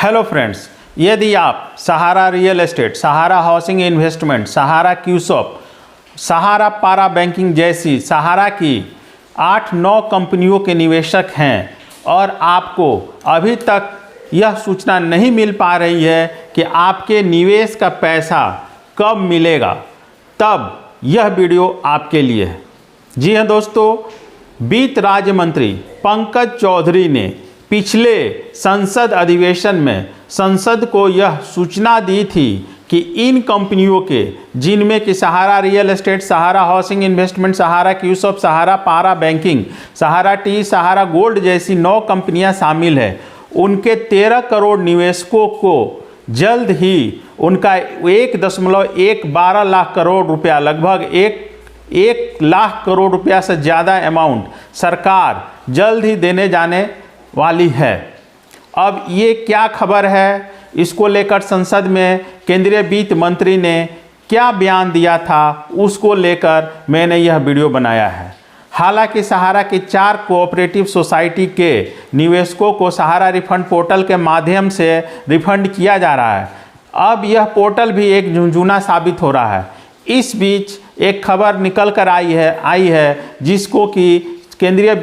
Hello friends, यदि आप सहारा real estate, सहारा housing investment, सहारा क्यूसॉप, सहारा पारा बैंकिंग जैसी सहारा की 8-9 कंपनियों के निवेशक हैं और आपको अभी तक यह सूचना नहीं मिल पा रही है कि आपके निवेश का पैसा कब मिलेगा, तब यह वीडियो आपके लिए है। जी हाँ दोस्तों, वित्त राज्य मंत्री पंकज चौधरी ने पिछले संसद अधिवेशन में संसद को यह सूचना दी थी कि इन कंपनियों के, जिनमें कि सहारा रियल एस्टेट, सहारा हाउसिंग इन्वेस्टमेंट, सहारा क्यूसॉप, सहारा पारा बैंकिंग, सहारा टी, सहारा गोल्ड जैसी 9 कंपनियां शामिल हैं, उनके 13 करोड़ निवेशकों को जल्द ही उनका 1.12 लाख करोड़ रुपया, लगभग 1 लाख करोड़ रुपया से ज़्यादा अमाउंट सरकार जल्द ही देने जाने वाली है। अब ये क्या खबर है, इसको लेकर संसद में केंद्रीय वित्त मंत्री ने क्या बयान दिया था, उसको लेकर मैंने यह वीडियो बनाया है। हालांकि सहारा की 4 कोऑपरेटिव सोसाइटी के निवेशकों को सहारा रिफंड पोर्टल के माध्यम से रिफंड किया जा रहा है। अब यह पोर्टल भी एक झुनझुना साबित हो रहा है। इस बीच एक खबर निकल कर आई है जिसको कि केंद्रीय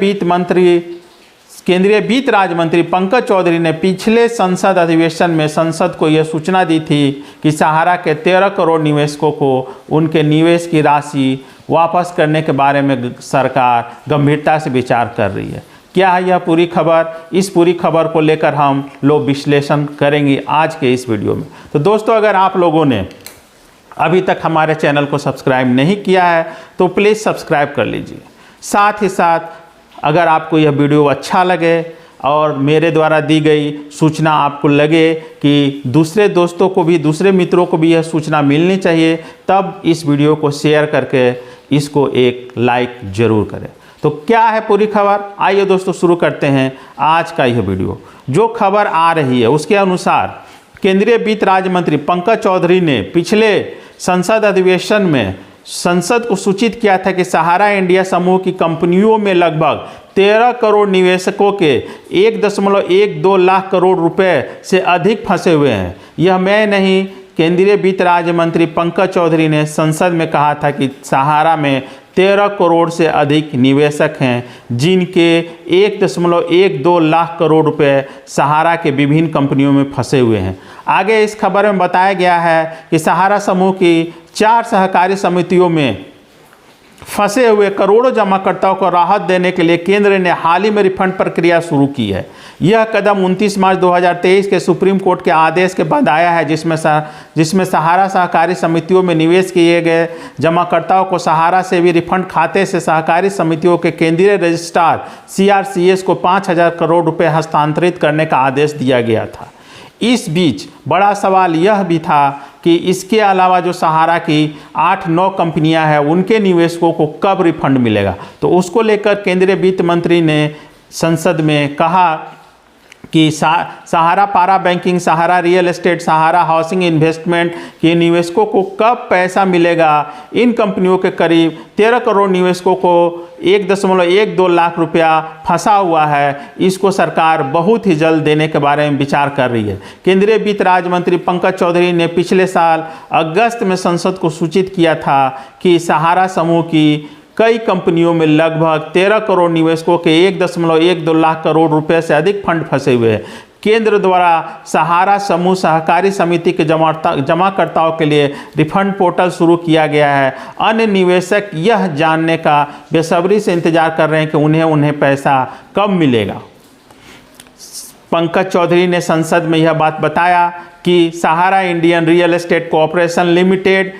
वित्त राज्य मंत्री पंकज चौधरी ने पिछले संसद अधिवेशन में संसद को यह सूचना दी थी कि सहारा के 13 करोड़ निवेशकों को उनके निवेश की राशि वापस करने के बारे में सरकार गंभीरता से विचार कर रही है। क्या है यह पूरी खबर? इस पूरी खबर को लेकर हम लोग विश्लेषण करेंगे आज के इस वीडियो में। तो दोस्तों, अगर आप लोगों ने अभी तक हमारे चैनल को सब्सक्राइब नहीं किया है तो प्लीज़ सब्सक्राइब कर लीजिए। साथ ही साथ अगर आपको यह वीडियो अच्छा लगे और मेरे द्वारा दी गई सूचना आपको लगे कि दूसरे दोस्तों को भी, दूसरे मित्रों को भी यह सूचना मिलनी चाहिए, तब इस वीडियो को शेयर करके इसको एक लाइक ज़रूर करें। तो क्या है पूरी खबर, आइए दोस्तों शुरू करते हैं आज का यह वीडियो। जो खबर आ रही है उसके अनुसार केंद्रीय वित्त राज्य मंत्री पंकज चौधरी ने पिछले संसद अधिवेशन में संसद को सूचित किया था कि सहारा इंडिया समूह की कंपनियों में लगभग 13 करोड़ निवेशकों के 1.12 लाख करोड़ रुपए से अधिक फंसे हुए हैं। यह मैं नहीं, केंद्रीय वित्त राज्य मंत्री पंकज चौधरी ने संसद में कहा था कि सहारा में 13 करोड़ से अधिक निवेशक हैं, जिनके 1.12 लाख करोड़ रुपए सहारा के विभिन्न कंपनियों में फंसे हुए हैं। आगे इस खबर में बताया गया है कि सहारा समूह की 4 सहकारी समितियों में फंसे हुए करोड़ों जमाकर्ताओं को राहत देने के लिए केंद्र ने हाल ही में रिफंड प्रक्रिया शुरू की है। यह कदम 29 मार्च 2023 के सुप्रीम कोर्ट के आदेश के बाद आया है, जिसमें सहारा सहकारी समितियों में निवेश किए गए जमाकर्ताओं को सहारा से भी रिफंड खाते से सहकारी समितियों के केंद्रीय रजिस्ट्रार CRCS को 5,000 करोड़ रुपये हस्तांतरित करने का आदेश दिया गया था। इस बीच बड़ा सवाल यह भी था कि इसके अलावा जो सहारा की 8-9 कंपनियां हैं, उनके निवेशकों को कब रिफंड मिलेगा। तो उसको लेकर केंद्रीय वित्त मंत्री ने संसद में कहा कि सहारा पारा बैंकिंग, सहारा रियल एस्टेट, सहारा हाउसिंग इन्वेस्टमेंट के निवेशकों को कब पैसा मिलेगा। इन कंपनियों के करीब 13 करोड़ निवेशकों को 1.12 लाख रुपया फंसा हुआ है, इसको सरकार बहुत ही जल्द देने के बारे में विचार कर रही है। केंद्रीय वित्त राज्य मंत्री पंकज चौधरी ने पिछले साल अगस्त में संसद को सूचित किया था कि सहारा समूह की कई कंपनियों में लगभग 13 करोड़ निवेशकों के 1.12 लाख करोड़ रुपए से अधिक फंड फंसे हुए हैं। केंद्र द्वारा सहारा समूह सहकारी समिति के जमाकर्ताओं के लिए रिफंड पोर्टल शुरू किया गया है। अन्य निवेशक यह जानने का बेसब्री से इंतजार कर रहे हैं कि उन्हें पैसा कब मिलेगा। पंकज चौधरी ने संसद में यह बात बताया कि Sahara Indian real estate corporation limited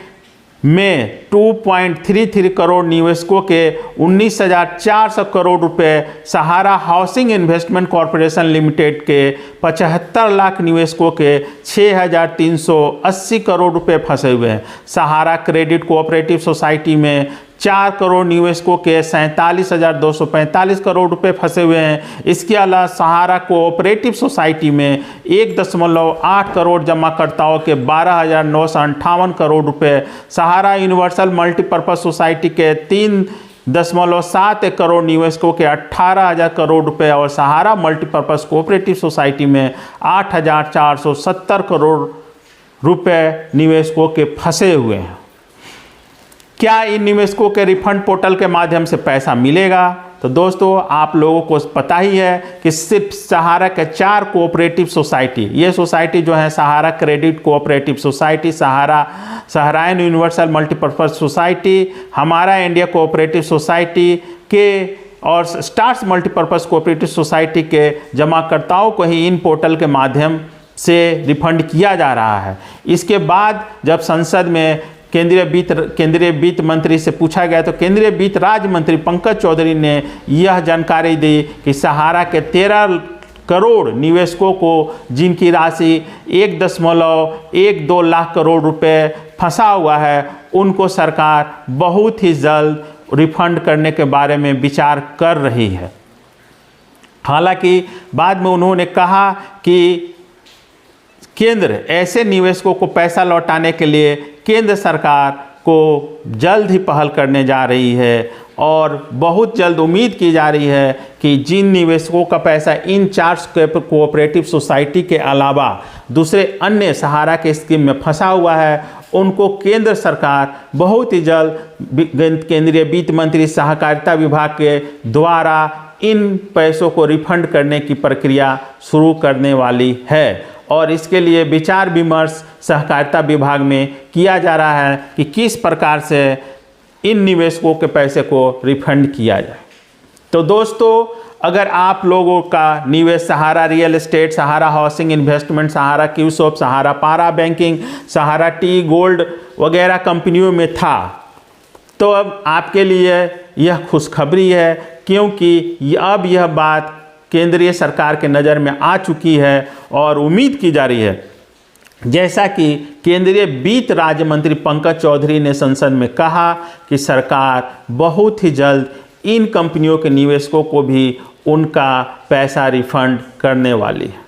में 2.33 करोड़ निवेशकों के 19,400 करोड़ रुपए, Sahara housing investment corporation limited के 75 लाख निवेशकों के 6,380 करोड़ रुपए फंसे हुए हैं। सहारा क्रेडिट कोऑपरेटिव सोसाइटी में 4 करोड़ निवेशकों के 47,245 करोड़ रुपए फंसे हुए हैं। इसके अलावा सहारा कोऑपरेटिव सोसाइटी में 1.8 करोड़ जमाकर्ताओं के 12,958 करोड़ रुपए, सहारा यूनिवर्सल मल्टीपर्पज सोसाइटी के 1.7 करोड़ निवेशकों के 18,000 करोड़ रुपए और सहारा मल्टीपर्पज़ कोऑपरेटिव सोसाइटी में 8,470 करोड़ रुपए निवेशकों के फंसे हुए हैं। क्या इन निवेशकों के रिफंड पोर्टल के माध्यम से पैसा मिलेगा? तो दोस्तों, आप लोगों को पता ही है कि सिर्फ सहारा के 4 कोऑपरेटिव सोसाइटी, ये सोसाइटी जो है Sahara credit cooperative society, Saharayan universal multipurpose society, Humara India cooperative society के और स्टार्स मल्टीपर्पज़ कोऑपरेटिव सोसाइटी के जमाकर्ताओं को ही इन पोर्टल के माध्यम से रिफंड किया जा रहा है। इसके बाद जब संसद में केंद्रीय वित्त मंत्री से पूछा गया तो केंद्रीय वित्त राज्य मंत्री पंकज चौधरी ने यह जानकारी दी कि सहारा के 13 करोड़ निवेशकों को जिनकी राशि 1.12 लाख करोड़ रुपए फंसा हुआ है, उनको सरकार बहुत ही जल्द रिफंड करने के बारे में विचार कर रही है। हालांकि बाद में उन्होंने कहा कि केंद्र ऐसे निवेशकों को पैसा लौटाने के लिए केंद्र सरकार को जल्द ही पहल करने जा रही है और बहुत जल्द उम्मीद की जा रही है कि जिन निवेशकों का पैसा इन 4 कोऑपरेटिव सोसाइटी के अलावा दूसरे अन्य सहारा के स्कीम में फंसा हुआ है, उनको केंद्र सरकार बहुत ही जल्द केंद्रीय वित्त मंत्री सहकारिता विभाग के द्वारा इन पैसों को रिफंड करने की प्रक्रिया शुरू करने वाली है। और इसके लिए विचार विमर्श सहकारिता विभाग में किया जा रहा है कि किस प्रकार से इन निवेशकों के पैसे को रिफंड किया जाए। तो दोस्तों, अगर आप लोगों का निवेश सहारा रियल एस्टेट, सहारा हाउसिंग इन्वेस्टमेंट, सहारा क्यूसॉप, सहारा पारा बैंकिंग, सहारा टी गोल्ड वगैरह कंपनियों में था, तो अब आपके लिए यह खुशखबरी है, क्योंकि अब यह बात केंद्रीय सरकार के नज़र में आ चुकी है और उम्मीद की जा रही है, जैसा कि केंद्रीय वित्त राज्य मंत्री पंकज चौधरी ने संसद में कहा कि सरकार बहुत ही जल्द इन कंपनियों के निवेशकों को भी उनका पैसा रिफंड करने वाली है।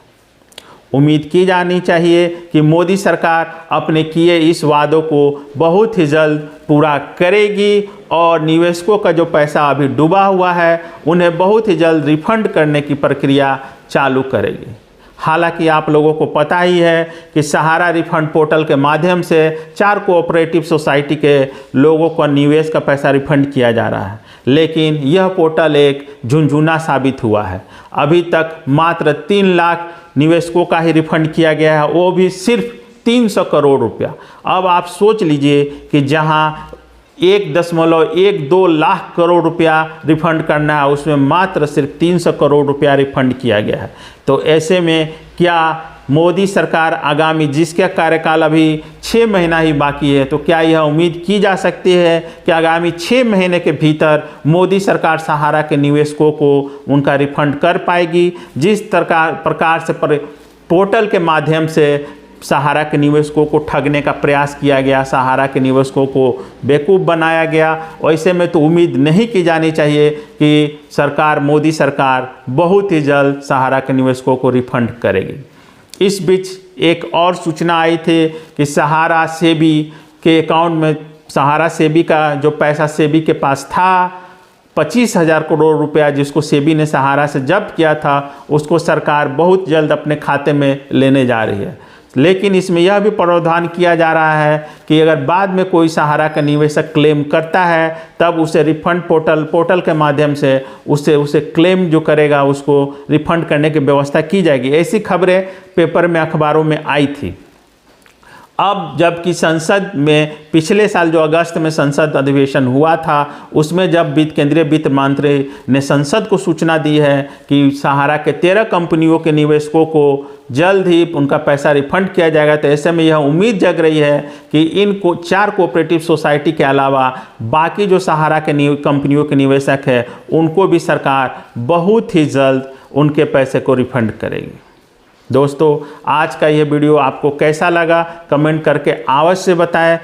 उम्मीद की जानी चाहिए कि मोदी सरकार अपने किए इस वादों को बहुत ही जल्द पूरा करेगी और निवेशकों का जो पैसा अभी डूबा हुआ है उन्हें बहुत ही जल्द रिफंड करने की प्रक्रिया चालू करेगी। हालांकि आप लोगों को पता ही है कि सहारा रिफंड पोर्टल के माध्यम से 4 कोऑपरेटिव सोसाइटी के लोगों को निवेश का पैसा रिफंड किया जा रहा है, लेकिन यह पोर्टल एक झुनझुना साबित हुआ है। अभी तक मात्र 3 लाख निवेशकों का ही रिफंड किया गया है, वो भी सिर्फ 300 करोड़ रुपया। अब आप सोच लीजिए कि जहां 1.12 लाख करोड़ रुपया रिफंड करना है, उसमें मात्र सिर्फ 300 करोड़ रुपया रिफंड किया गया है। तो ऐसे में क्या मोदी सरकार आगामी, जिसका कार्यकाल अभी 6 महीना ही बाकी है, तो क्या यह उम्मीद की जा सकती है कि आगामी 6 महीने के भीतर मोदी सरकार सहारा के निवेशकों को उनका रिफंड कर पाएगी? जिस प्रकार से पोर्टल के माध्यम से सहारा के निवेशकों को ठगने का प्रयास किया गया, सहारा के निवेशकों को बेवकूफ़ बनाया गया, वैसे में तो उम्मीद नहीं की जानी चाहिए कि सरकार, मोदी सरकार बहुत ही जल्द सहारा के निवेशकों को रिफंड करेगी। इस बीच एक और सूचना आई थी कि सहारा सेबी के अकाउंट में, सहारा सेबी का जो पैसा सेबी के पास था 25,000 करोड़ रुपया, जिसको सेबी ने सहारा से जब्त किया था, उसको सरकार बहुत जल्द अपने खाते में लेने जा रही है। लेकिन इसमें यह भी प्रावधान किया जा रहा है कि अगर बाद में कोई सहारा का निवेशक क्लेम करता है, तब उसे रिफंड पोर्टल के माध्यम से उसे क्लेम जो करेगा उसको रिफंड करने की व्यवस्था की जाएगी। ऐसी खबरें पेपर में, अखबारों में आई थी। अब जबकि संसद में पिछले साल जो अगस्त में संसद अधिवेशन हुआ था, उसमें जब केंद्रीय वित्त मंत्री ने संसद को सूचना दी है कि सहारा के 13 कंपनियों के निवेशकों को जल्द ही उनका पैसा रिफंड किया जाएगा, तो ऐसे में यह उम्मीद जग रही है कि इन 4 कोऑपरेटिव सोसाइटी के अलावा बाकी जो सहारा के कंपनियों के निवेशक हैं, उनको भी सरकार बहुत ही जल्द उनके पैसे को रिफंड करेगी। दोस्तों, आज का यह वीडियो आपको कैसा लगा कमेंट करके अवश्य बताएं।